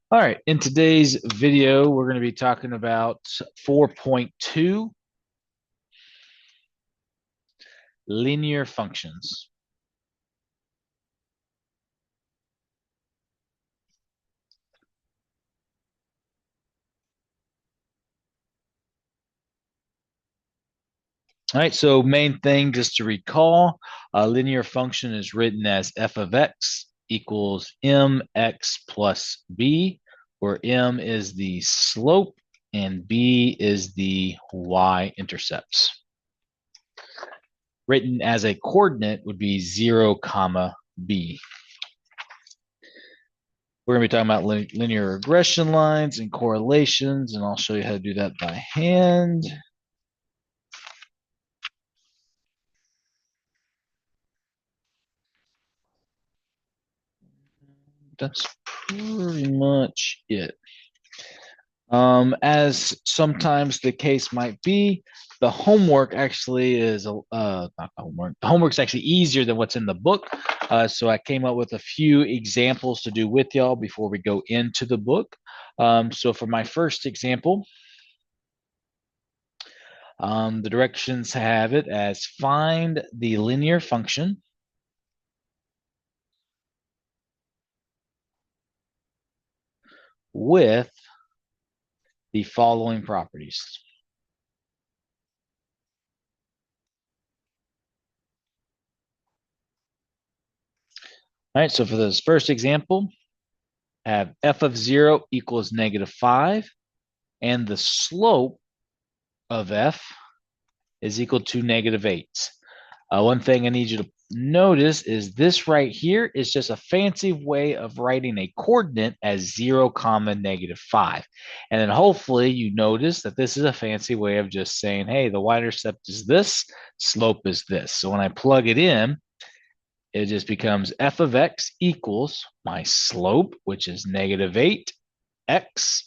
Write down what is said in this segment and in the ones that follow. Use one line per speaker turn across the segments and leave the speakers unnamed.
All right, in today's video, we're going to be talking about 4.2 linear functions. All right, so main thing just to recall, a linear function is written as f of x equals mx plus b, where m is the slope and b is the y-intercepts. Written as a coordinate would be 0, comma b. We're going to be talking about linear regression lines and correlations, and I'll show you how to do that by hand. That's pretty much it. As sometimes the case might be, the homework actually is not the homework. The homework's actually easier than what's in the book. So I came up with a few examples to do with y'all before we go into the book. So for my first example, the directions have it as find the linear function with the following properties. All right, so for this first example, have f of 0 equals -5, and the slope of f is equal to -8. One thing I need you to notice is this right here is just a fancy way of writing a coordinate as 0, comma -5. And then hopefully you notice that this is a fancy way of just saying, hey, the y-intercept is this, slope is this. So when I plug it in, it just becomes f of x equals my slope, which is -8x,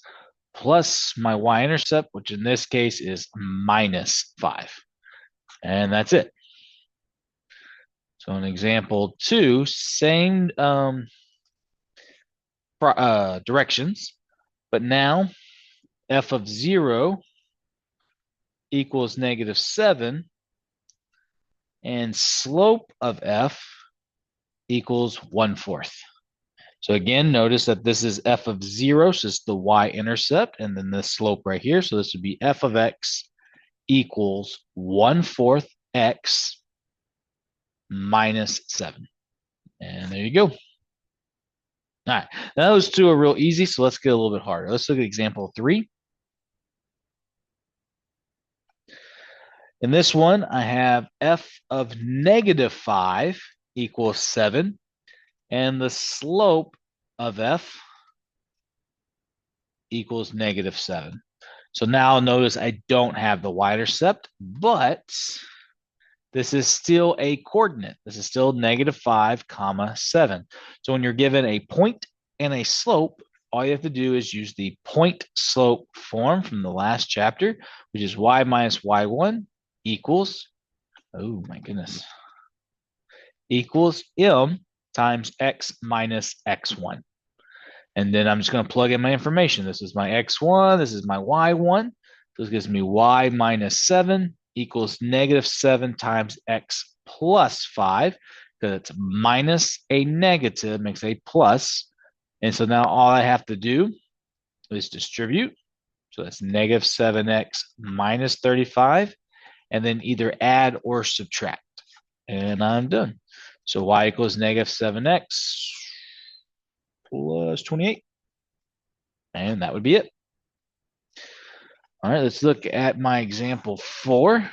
plus my y-intercept, which in this case is -5. And that's it. So in example 2, same directions, but now f of 0 equals -7, and slope of f equals 1/4. So again, notice that this is f of 0, so it's the y-intercept, and then the slope right here. So this would be f of x equals 1/4 x minus 7. And there you go. All right, now those two are real easy, so let's get a little bit harder. Let's look at example 3. In this one, I have f of -5 equals 7, and the slope of f equals -7. So now notice I don't have the y-intercept, but this is still a coordinate. This is still -5, comma 7. So when you're given a point and a slope, all you have to do is use the point slope form from the last chapter, which is y minus y1 equals, oh my goodness, equals m times x minus x1. And then I'm just going to plug in my information. This is my x1, this is my y1. So this gives me y minus 7 equals -7 times x plus 5, because it's minus a negative makes a plus. And so now all I have to do is distribute. So that's -7x minus 35, and then either add or subtract. And I'm done. So y equals -7x plus 28. And that would be it. All right, let's look at my example 4.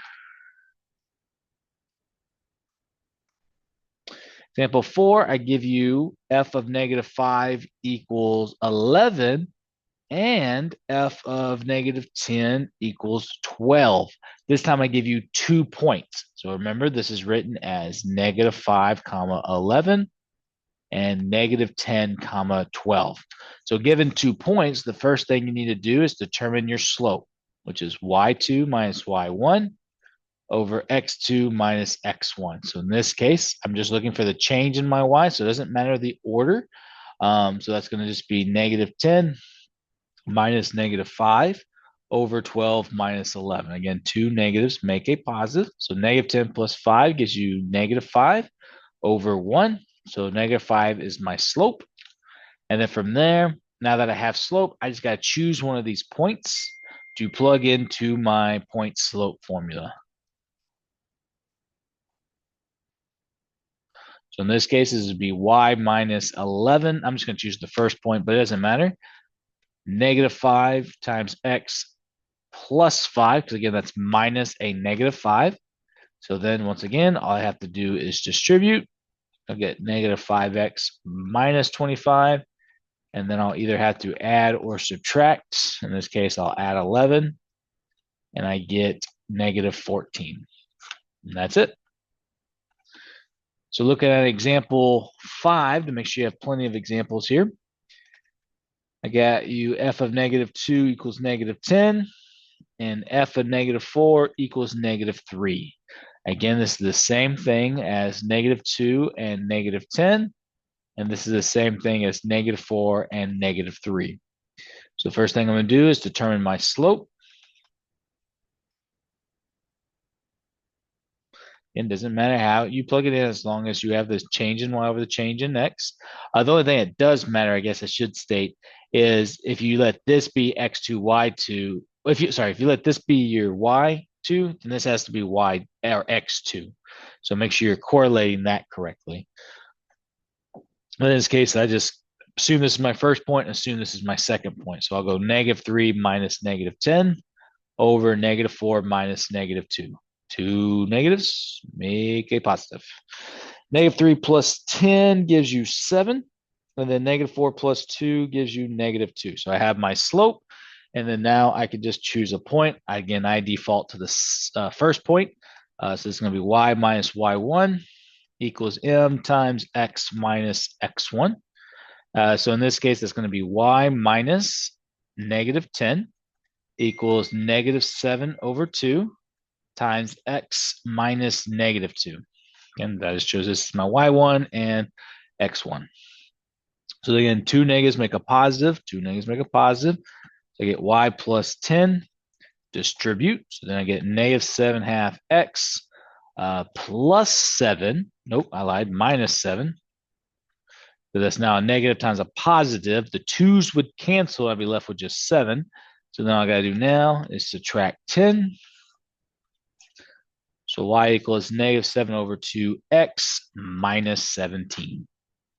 Example 4, I give you f of -5 equals 11, and f of -10 equals 12. This time I give you 2 points. So remember, this is written as -5, comma 11, and -10, comma 12. So given 2 points, the first thing you need to do is determine your slope, which is y2 minus y1 over x2 minus x1. So in this case, I'm just looking for the change in my y, so it doesn't matter the order. So that's going to just be -10 minus -5 over 12 minus 11. Again, two negatives make a positive. So -10 plus 5 gives you -5 over 1. So -5 is my slope. And then from there, now that I have slope, I just got to choose one of these points to plug into my point slope formula. So in this case, this would be y minus 11. I'm just going to choose the first point, but it doesn't matter. -5 times x plus 5, because again, that's minus a -5. So then once again, all I have to do is distribute. I'll get -5x minus 25. And then I'll either have to add or subtract. In this case, I'll add 11. And I get -14. And that's it. So looking at example 5, to make sure you have plenty of examples here. I got you f of -2 equals -10. And f of -4 equals -3. Again, this is the same thing as -2 and -10. And this is the same thing as -4 and -3. So the first thing I'm going to do is determine my slope. It doesn't matter how you plug it in as long as you have this change in y over the change in x. The only thing that does matter, I guess I should state, is if you let this be x2, y2, if you let this be your y2, then this has to be y or x2. So make sure you're correlating that correctly. In this case, I just assume this is my first point and assume this is my second point. So I'll go -3 minus -10 over -4 minus -2. Two negatives make a positive. -3 plus 10 gives you 7. And then -4 plus 2 gives you -2. So I have my slope. And then now I can just choose a point. Again, I default to the first point. So it's going to be y minus y1 equals m times x minus x1. So in this case, it's going to be y minus -10 equals -7 over 2 times x minus -2. And that just shows this is my y1 and x1. So again, two negatives make a positive. Two negatives make a positive. So I get y plus 10, distribute. So then I get -7/2 x plus 7. Nope, I lied, minus 7. So that's now a negative times a positive. The twos would cancel. I'd be left with just 7. So now I got to do now is subtract 10. So y equals -7 over 2x minus 17.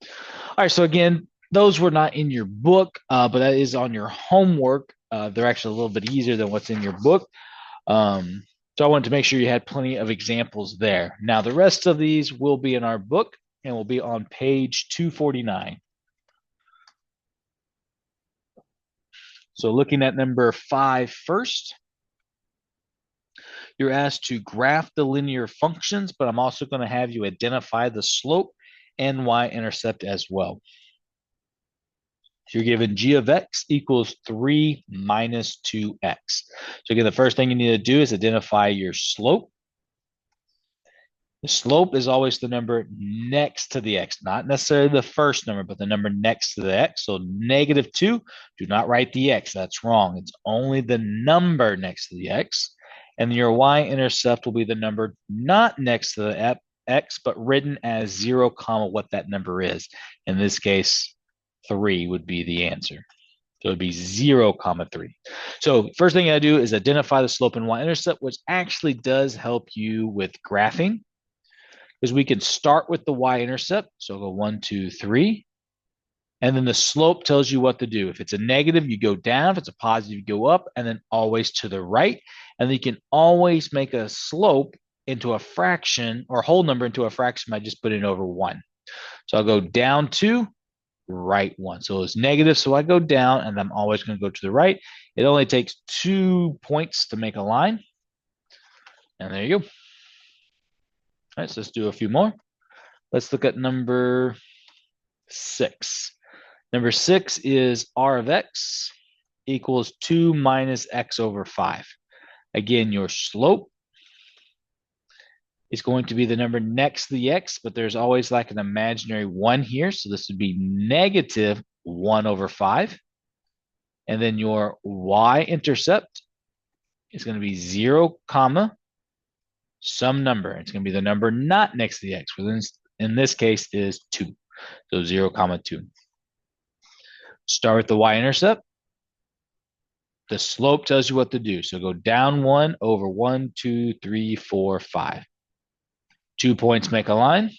All right, so again, those were not in your book, but that is on your homework. They're actually a little bit easier than what's in your book. So I wanted to make sure you had plenty of examples there. Now, the rest of these will be in our book and will be on page 249. So looking at number 5 first, you're asked to graph the linear functions, but I'm also going to have you identify the slope and y-intercept as well. So you're given g of x equals 3 minus 2x. So again, the first thing you need to do is identify your slope. The slope is always the number next to the x, not necessarily the first number, but the number next to the x. So -2, do not write the x. That's wrong. It's only the number next to the x. And your y-intercept will be the number not next to the x, but written as 0, what that number is. In this case, 3 would be the answer. So it would be 0, 3. So first thing I do is identify the slope and y-intercept, which actually does help you with graphing, because we can start with the y-intercept. So I'll go 1, 2, 3. And then the slope tells you what to do. If it's a negative, you go down. If it's a positive, you go up, and then always to the right. And then you can always make a slope into a fraction or whole number into a fraction by just putting it over 1. So I'll go down 2, right 1. So it's negative, so I go down, and I'm always going to go to the right. It only takes 2 points to make a line. And there you go. All right, so let's do a few more. Let's look at number 6. Number 6 is r of x equals 2 minus x over 5. Again, your slope is going to be the number next to the x, but there's always like an imaginary 1 here. So this would be negative 1 over 5. And then your y-intercept is going to be 0, comma, some number. It's going to be the number not next to the x, which in this case is 2. So 0, comma 2. Start with the y-intercept. The slope tells you what to do. So go down 1 over 1, 2, 3, 4, 5. 2 points make a line.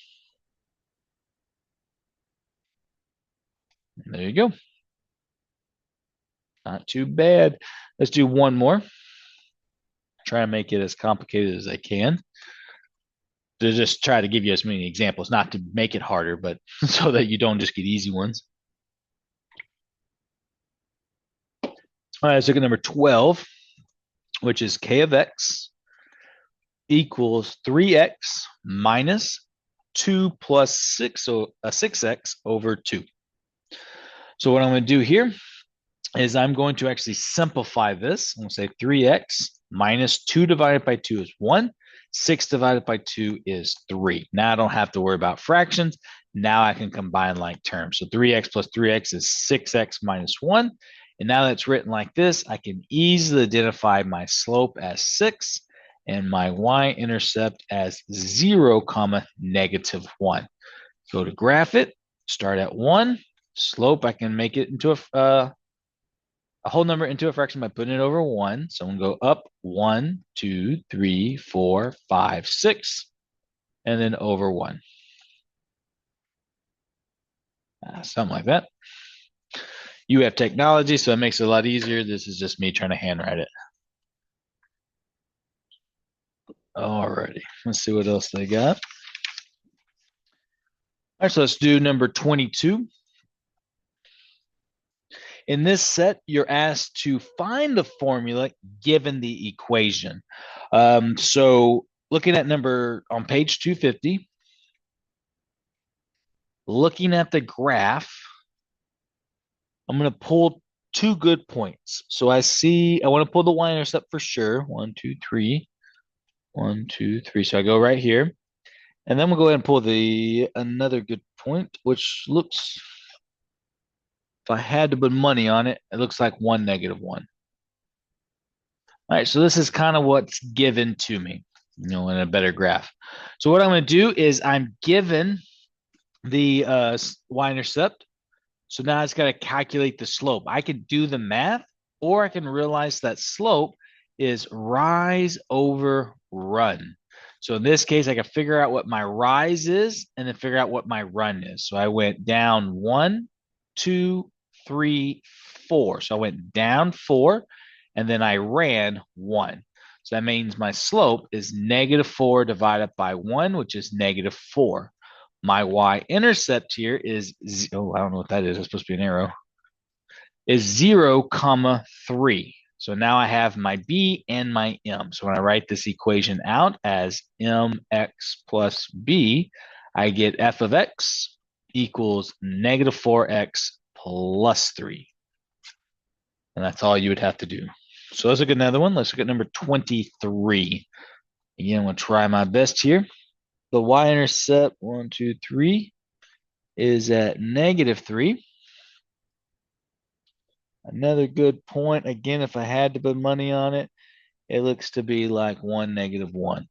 And there you go. Not too bad. Let's do one more. Try to make it as complicated as I can. To just try to give you as many examples, not to make it harder, but so that you don't just get easy ones. All right, let's look at number 12, which is k of x equals 3x minus 2 plus 6, so 6x over 2. So what I'm going to do here is I'm going to actually simplify this. I'm going to say 3x minus 2 divided by 2 is 1. 6 divided by 2 is 3. Now I don't have to worry about fractions. Now I can combine like terms. So 3x plus 3x is 6x minus 1. And now that it's written like this, I can easily identify my slope as 6 and my y-intercept as 0, comma, negative 1. Go to graph it, start at 1. Slope, I can make it into a whole number into a fraction by putting it over 1. So I'm going to go up 1, 2, 3, 4, 5, 6, and then over 1. Something like that. You have technology, so it makes it a lot easier. This is just me trying to handwrite it. Alrighty, let's see what else they got. All right, so let's do number 22. In this set, you're asked to find the formula given the equation. So looking at number on page 250, looking at the graph, I'm going to pull 2 good points. So I want to pull the y-intercept for sure. 1, 2, 3. 1, 2, 3. So I go right here. And then we'll go ahead and pull another good point, which looks, if I had to put money on it, it looks like 1, negative 1. All right, so this is kind of what's given to me, in a better graph. So what I'm going to do is I'm given the y-intercept. So now I just got to calculate the slope. I can do the math, or I can realize that slope is rise over run. So in this case, I can figure out what my rise is and then figure out what my run is. So I went down 1, 2, 3, 4. So I went down 4, and then I ran 1. So that means my slope is negative 4 divided by 1, which is negative 4. My y-intercept here is, I don't know what that is. It's supposed to be an arrow. Is 0, comma 3. So now I have my b and my m. So when I write this equation out as mx plus b, I get f of x equals negative 4x plus 3. And that's all you would have to do. So let's look at another one. Let's look at number 23. Again, I'm going to try my best here. The y-intercept, 1, 2, 3, is at negative 3. Another good point. Again, if I had to put money on it, it looks to be like 1, negative 1.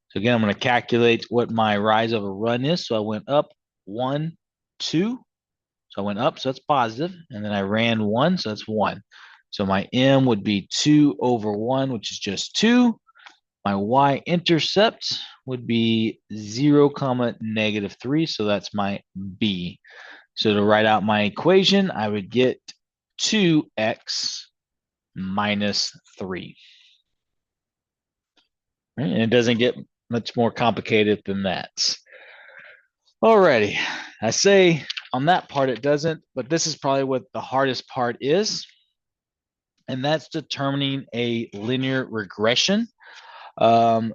So again, I'm going to calculate what my rise over run is. So I went up 1, 2. So I went up, so that's positive. And then I ran 1, so that's 1. So my m would be 2 over 1, which is just 2. My y-intercept would be 0, comma, negative 3. So that's my b. So to write out my equation, I would get 2x minus 3. Right? And it doesn't get much more complicated than that. Alrighty. I say on that part it doesn't, but this is probably what the hardest part is. And that's determining a linear regression. Now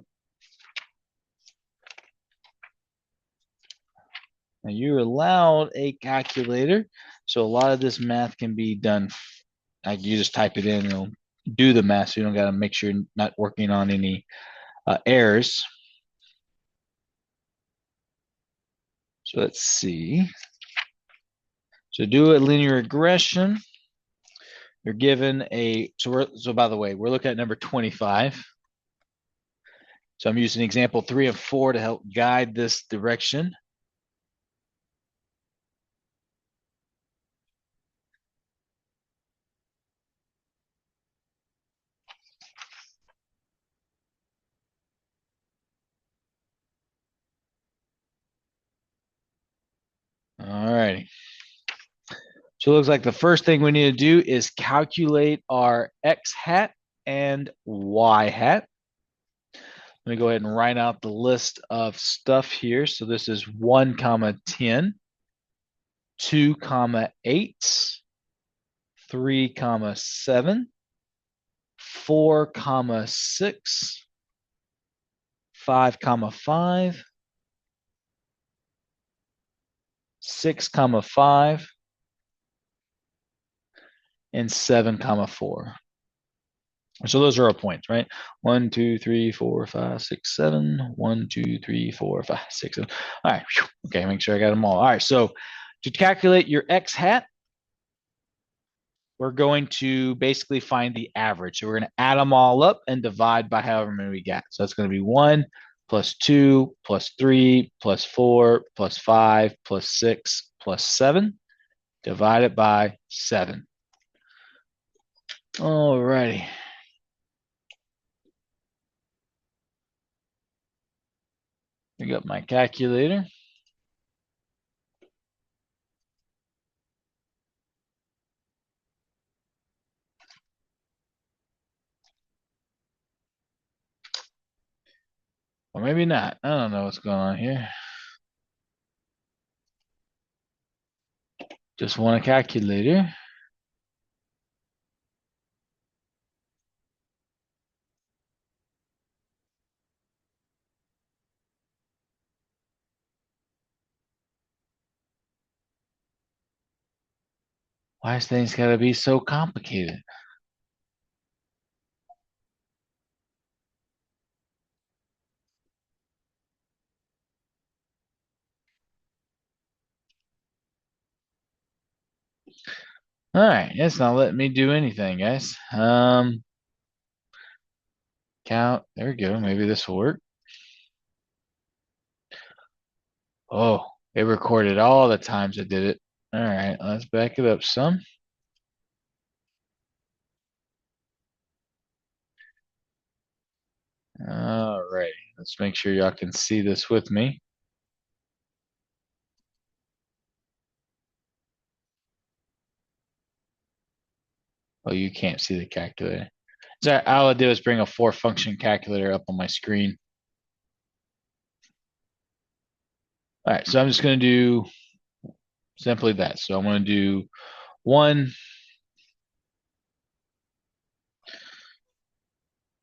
you're allowed a calculator, so a lot of this math can be done. Like you just type it in, it'll do the math, so you don't got to make sure you're not working on any errors. So let's see. So do a linear regression. You're given a, so by the way, we're looking at number 25. So I'm using example 3 and 4 to help guide this direction. All righty. So it looks like the first thing we need to do is calculate our x hat and y hat. Let me go ahead and write out the list of stuff here. So this is 1 comma 10, 2 comma 8, 3 comma 7, 4 comma 6, 5 comma 5, 6 comma 5, and 7 comma 4. So those are our points, right? 1, 2, 3, 4, 5, 6, 7. 1, 2, 3, 4, 5, 6, 7. All right. Okay, make sure I got them all. All right. So to calculate your x hat, we're going to basically find the average. So we're going to add them all up and divide by however many we got. So that's going to be 1 plus 2 plus 3 plus 4 plus 5 plus 6 plus 7 divided by 7. All righty. I got my calculator. Or maybe not. I don't know what's going on here. Just want a calculator. Why is things got to be so complicated? All right, it's not letting me do anything, guys. Count. There we go. Maybe this will work. Oh, it recorded all the times I did it. All right, let's back it up some. All right, let's make sure y'all can see this with me. Oh, you can't see the calculator. So all I did was bring a 4-function calculator up on my screen. All right, so I'm just going to do simply that. So I'm going to do 1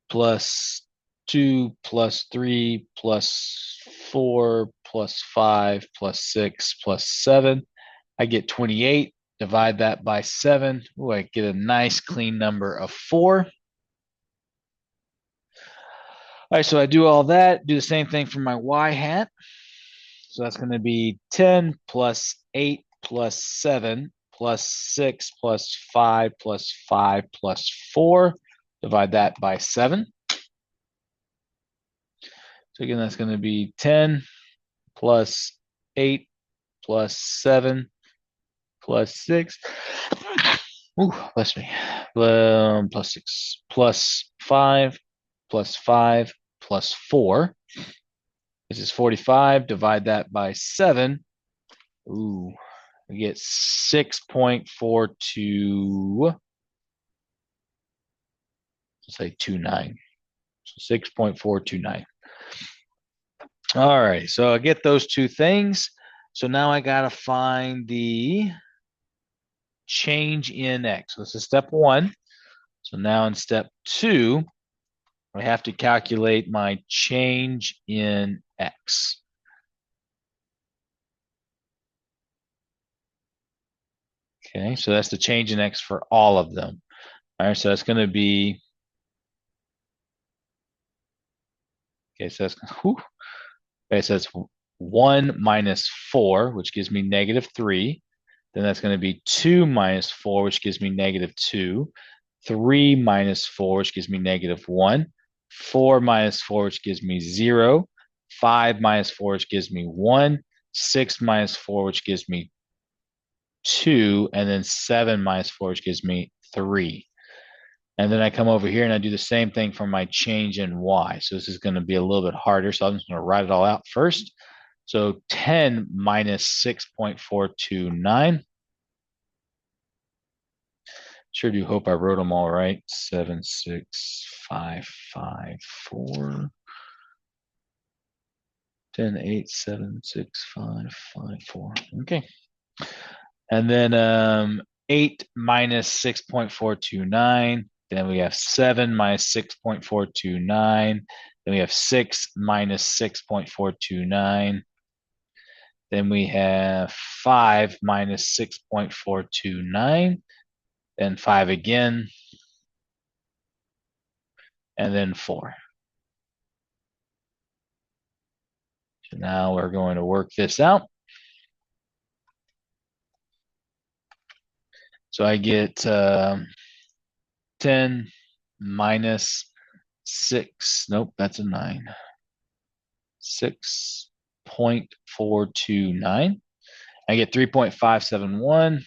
plus 2 plus 3 plus 4 plus 5 plus 6 plus 7. I get 28. Divide that by 7. Ooh, I get a nice clean number of 4. All right, so I do all that. Do the same thing for my y hat. So that's going to be 10 plus 8 plus 7 plus 6 plus 5 plus 5 plus 4. Divide that by 7. So again, that's going to be 10 plus 8 plus 7 plus 6. Ooh, bless me. Plus 6 plus 5 plus 5 plus 4. This is 45. Divide that by 7. Ooh, we get 6.42. Let's say 29. So 6.429. All right, so I get those two things. So now I got to find the change in x. So this is step 1. So now in step 2, I have to calculate my change in x. Okay, so that's the change in x for all of them. All right, so that's going to be Okay, so that's whew. Okay, so that's 1 minus 4, which gives me negative 3. Then that's going to be 2 minus 4, which gives me negative 2. 3 minus 4, which gives me negative 1. 4 minus 4, which gives me 0. 5 minus 4, which gives me 1. 6 minus 4, which gives me 2. And then 7 minus 4, which gives me 3. And then I come over here and I do the same thing for my change in y. So this is going to be a little bit harder. So I'm just going to write it all out first. So 10 minus 6.429. Sure do hope I wrote them all right. 76554. 10, 8, 7, 6, 5, 5, 4. Okay. And then 8 minus 6.429. Then we have 7 minus 6.429. Then we have 6 minus 6.429. Then we have 5 minus 6.429. Then 5 again. And then 4. So now we're going to work this out. So I get 10 minus 6. Nope, that's a 9. 6.429. I get 3.571.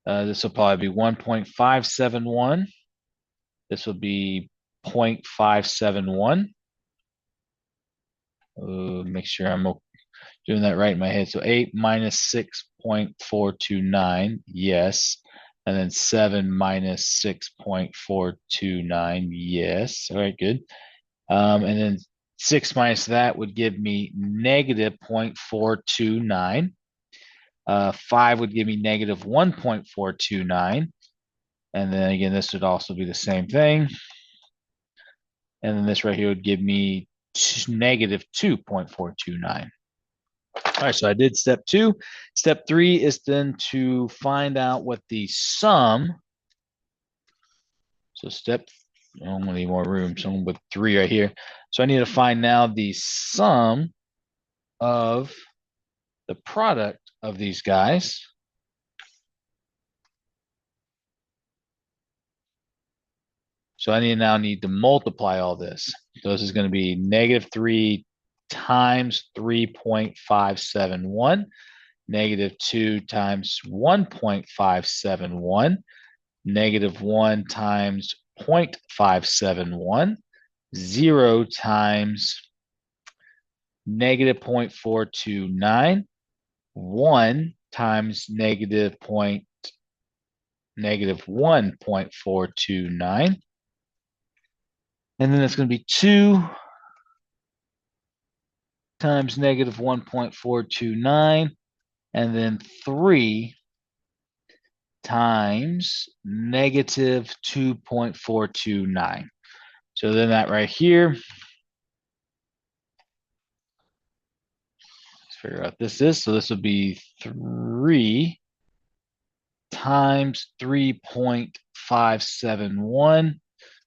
This will probably be 1.571. This will be 0.571. Make sure I'm doing that right in my head. So 8 minus 6.429, yes. And then 7 minus 6.429, yes. All right, good. And then 6 minus that would give me negative 0.429. 5 would give me negative 1.429. And then again, this would also be the same thing. And then this right here would give me negative 2.429. All right, so I did step 2. Step 3 is then to find out what the sum. So I'm gonna need more room. So I'm with 3 right here. So I need to find now the sum of the product of these guys. So I now need to multiply all this. So this is going to be negative 3 times 3.571, negative 2 times 1.571, negative 1 times 0.571, 0 times negative 0.429, 1 times negative 1.429. And then it's going to be 2 times negative 1.429, and then 3 times negative 2.429. So then that right here, let's figure out what this is. So this would be 3 times 3.571.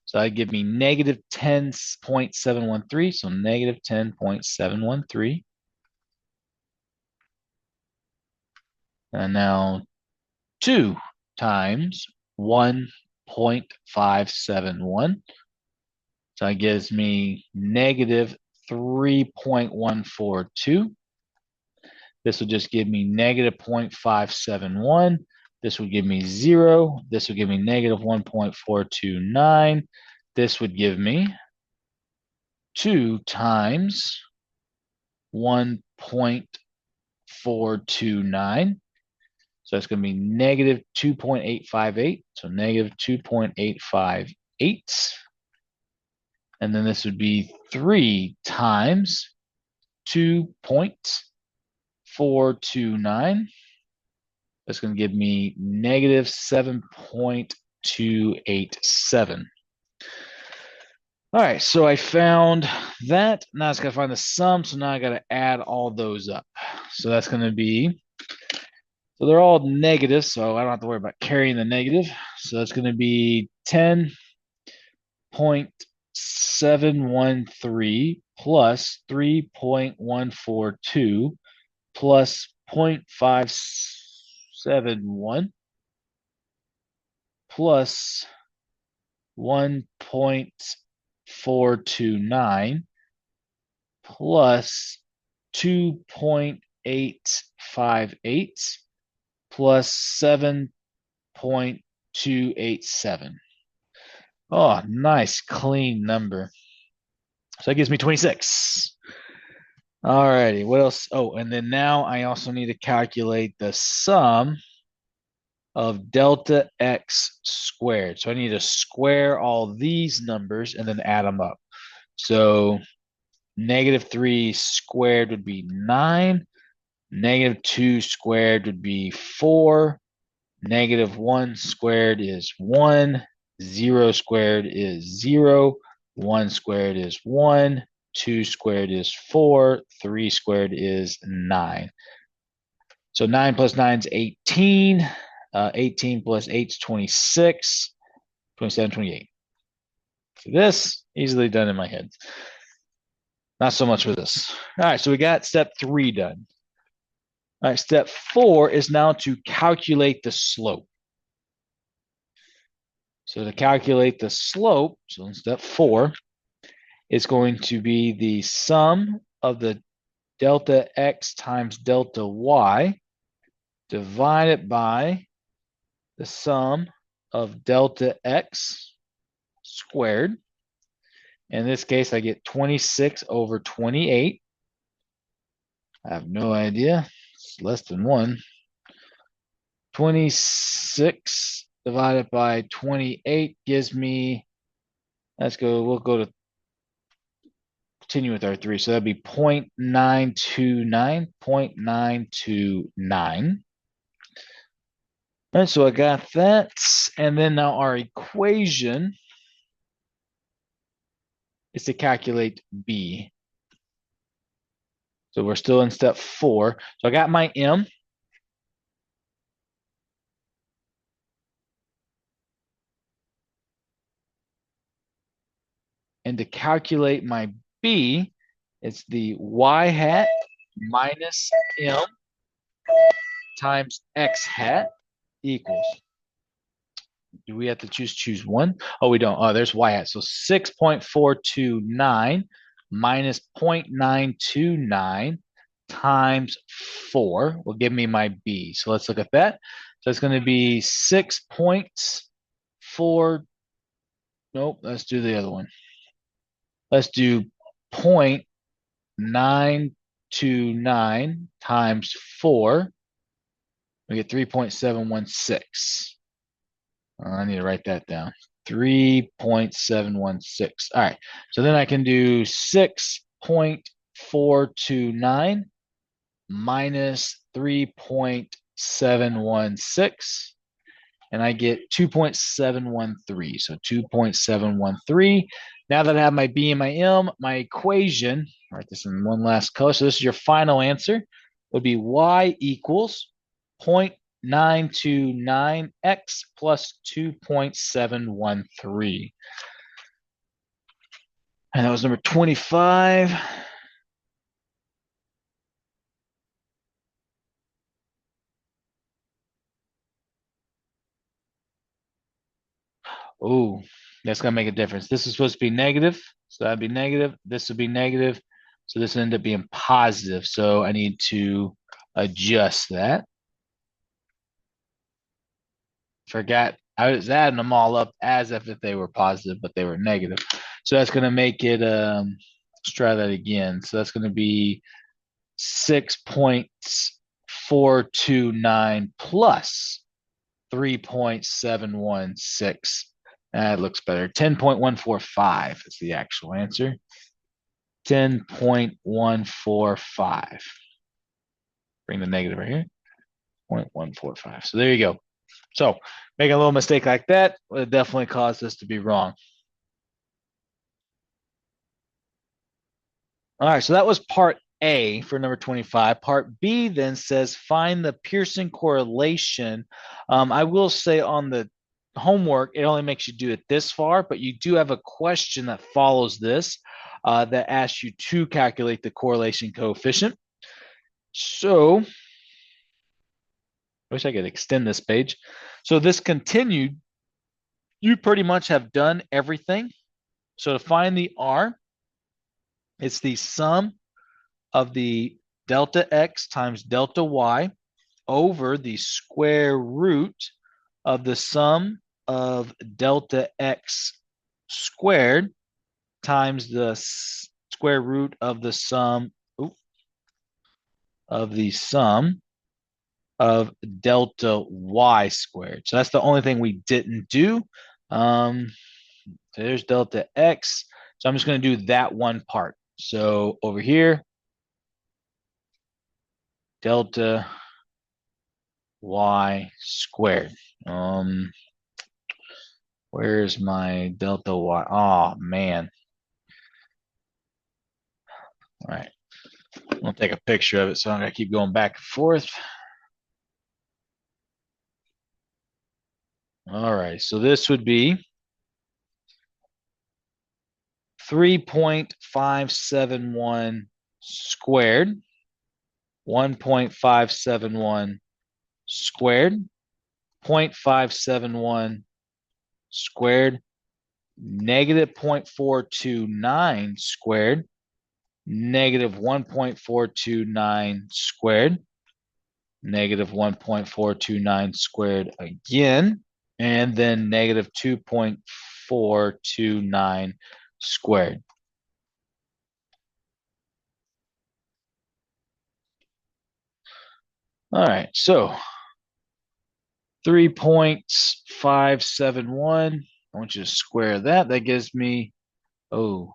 So that'd give me negative 10.713. So negative 10.713. And now 2 times 1.571. So that gives me negative 3.142. This will just give me negative 0.571. This would give me 0. This would give me negative 1.429. This would give me 2 times 1.429. So that's going to be negative 2.858. So negative 2.858. And then this would be 3 times 2.429. That's going to give me negative 7.287. All right, so I found that. Now I just got to find the sum. So now I got to add all those up. So that's going to be, so they're all negative, so I don't have to worry about carrying the negative. So that's going to be 10.7 0.713 plus 3.142 plus 0.571 plus 1.429 plus 2.858 plus 7.287. Oh, nice clean number. So that gives me 26. All righty, what else? Oh, and then now I also need to calculate the sum of delta x squared. So I need to square all these numbers and then add them up. So -3 squared would be 9. -2 squared would be 4. -1 squared is 1. 0 squared is 0. 1 squared is 1. 2 squared is 4. 3 squared is 9. So 9 plus 9 is 18. 18 plus 8 is 26. 27, 28. So this, easily done in my head. Not so much for this. All right, so we got step 3 done. All right, step 4 is now to calculate the slope. So to calculate the slope, so in step 4, it's going to be the sum of the delta x times delta y divided by the sum of delta x squared. In this case, I get 26 over 28. I have no idea. It's less than 1. 26 divided by 28 gives me, we'll go to continue with our 3. So that'd be 0.929, 0.929. All right, so I got that. And then now our equation is to calculate B. So we're still in step 4. So I got my M. And to calculate my B, it's the y hat minus M times x hat equals. Do we have to choose one? Oh, we don't. Oh, there's y hat. So 6.429 minus 0.929 times 4 will give me my B. So let's look at that. So it's going to be 6.4. Nope, let's do the other one. Let's do 0.929 times 4. We get 3.716. I need to write that down. 3.716. All right. So then I can do 6.429 minus 3.716. And I get 2.713. So 2.713. Now that I have my B and my M, my equation, write this in one last color. So this is your final answer, would be y equals 0.929x plus 2.713. And that was number 25. Oh, that's going to make a difference. This is supposed to be negative, so that'd be negative. This would be negative, so this would end up being positive. So I need to adjust that. Forgot, I was adding them all up as if they were positive, but they were negative. So that's going to make it, let's try that again. So that's going to be 6.429 plus 3.716. That looks better. 10.145 is the actual answer. 10.145. Bring the negative right here. 0.145. So there you go. So making a little mistake like that would definitely cause this to be wrong. All right, so that was part A for number 25. Part B then says find the Pearson correlation. I will say on the homework, it only makes you do it this far, but you do have a question that follows this that asks you to calculate the correlation coefficient. So I wish I could extend this page. So this continued, you pretty much have done everything. So to find the R, it's the sum of the delta x times delta y over the square root of the sum of delta x squared times the square root of the sum of delta y squared. So that's the only thing we didn't do. So there's delta x. So I'm just going to do that one part. So over here, delta y squared. Where's my delta y? Oh, man. All right. I'm going to take a picture of it, so I'm going to keep going back and forth. All right. So this would be 3.571 squared, 1.571 squared, 0.571 squared, negative 0.429 squared, negative 1.429 squared, negative 1.429 squared again, and then negative 2.429 squared. All right, so 3.571. I want you to square that. That gives me, I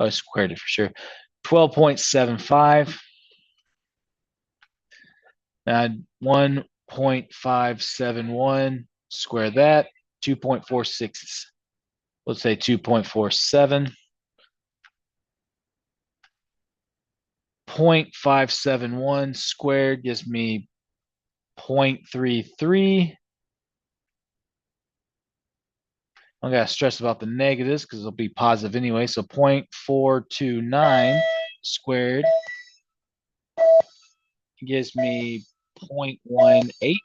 squared it for sure. 12.75. Add 1.571. Square that. 2.46. Let's say 2.47. 0.571 squared gives me 0.33. I'm going to stress about the negatives because it'll be positive anyway. So 0.429 squared gives me 0.18.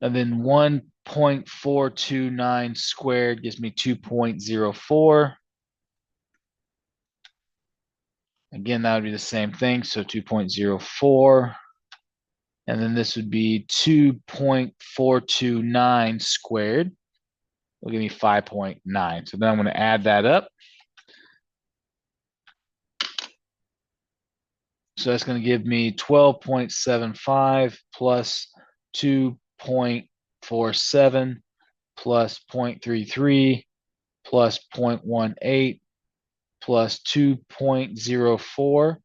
And then 1.429 squared gives me 2.04. Again, that would be the same thing. So 2.04. And then this would be 2.429 squared will give me 5.9. So then I'm going to add that up. So that's going to give me 12.75 plus 2.47 plus 0.33 plus 0.18 plus 2.04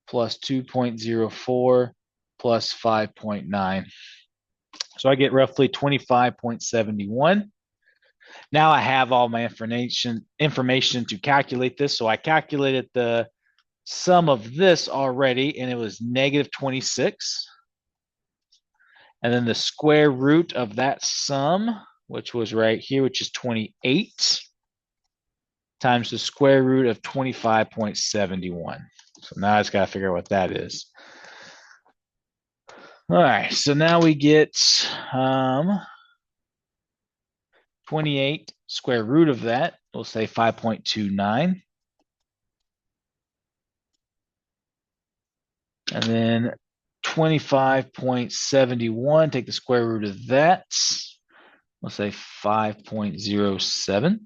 plus 2.04 plus 5.9. So I get roughly 25.71. Now I have all my information to calculate this. So I calculated the sum of this already, and it was negative 26. And then the square root of that sum, which was right here, which is 28, times the square root of 25.71. So now I just got to figure out what that is. All right, so now we get 28 square root of that. We'll say 5.29. And then 25.71, take the square root of that. We'll say 5.07.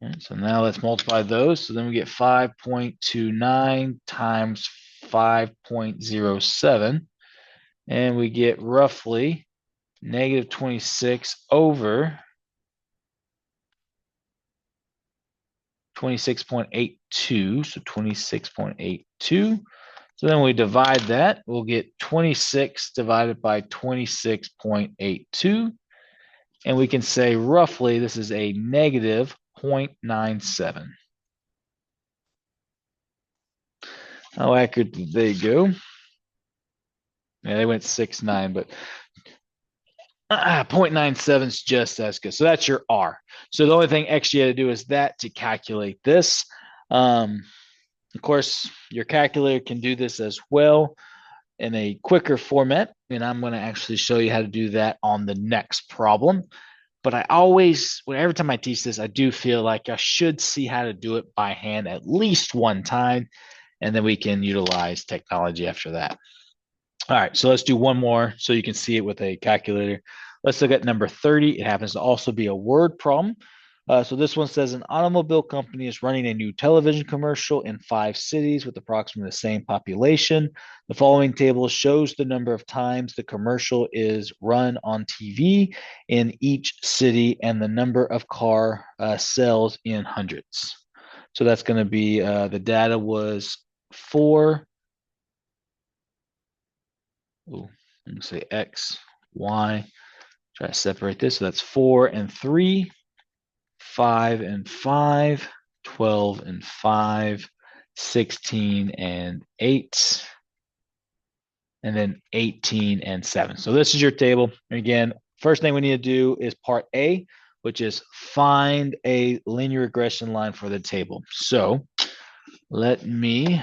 Okay, so now let's multiply those. So then we get 5.29 times 5.07. And we get roughly negative 26 over 26.82. So 26.82. So then we divide that. We'll get 26 divided by 26.82. And we can say roughly this is a negative 0.97. How accurate did they go? Yeah, they went 6.9, but 0.97 is just as good. So that's your R. So the only thing extra you had to do is that to calculate this. Of course, your calculator can do this as well in a quicker format, and I'm going to actually show you how to do that on the next problem. But I always, every time I teach this, I do feel like I should see how to do it by hand at least one time, and then we can utilize technology after that. All right, so let's do one more so you can see it with a calculator. Let's look at number 30. It happens to also be a word problem. So this one says an automobile company is running a new television commercial in 5 cities with approximately the same population. The following table shows the number of times the commercial is run on TV in each city and the number of car sales in hundreds. So that's going to be the data was 4. Ooh, let me say X, Y. Try to separate this. So that's 4 and 3, 5 and 5, 12 and 5, 16 and 8, and then 18 and 7. So this is your table. Again, first thing we need to do is part A, which is find a linear regression line for the table. So let me